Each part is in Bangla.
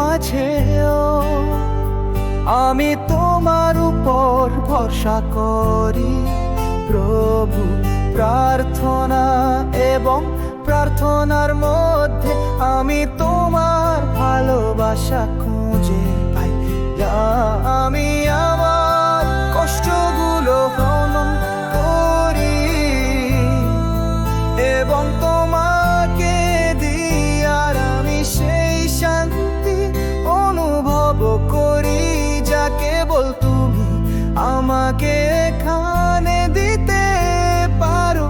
মাঝেও আমি তোমার উপর ভরসা করি প্রভু। প্রার্থনা এবং প্রার্থনার মধ্যে আমি তোমার ভালোবাসা খুঁজে পাই। আমি আমার কষ্টগুলো হনন করি এবং তোমাকে দিই, আর আমি সেই শান্তি অনুভব করি যা কেবল তুমি আমাকে এখানে দিতে পারো।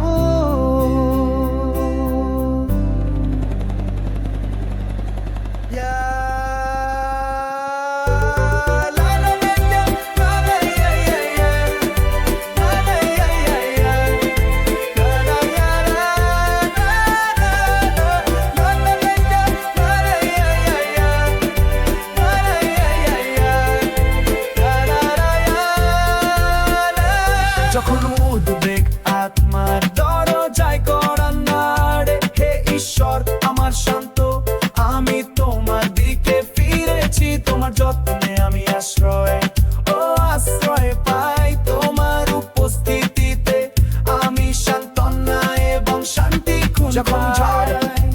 যখন উদ্বেগ আত্মার দরজায় করা নাড়ে, হে ঈশ্বর আমার শান্ত, আমি তোমার দিকে ফিরেছি। তোমার যত্নে আমি আশ্রয় পাই। তোমার উপস্থিতিতে আমি সান্ত্বনা এবং শান্তি খুঁজে পাই। যখন ঝড়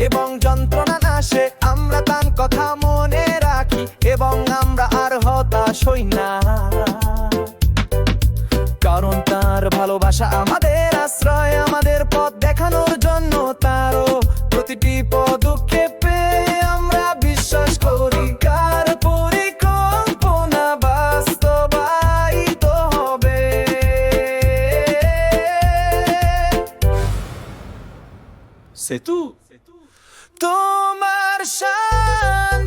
এবং যন্ত্রণা আসে, আমরা তার কথা মনে রাখি এবং আমরা আর হতাশ হই না, কারণ তার ভালোবাসা আমাদের আশ্রয়, আমাদের পথ দেখানোর জন্য তারও প্রতিটি পদক্ষেপে আমরা বিশ্বাস করি কার পরিকল্পনা বাস্তবায়িত হবে। C'est tout. তোমার শান্তি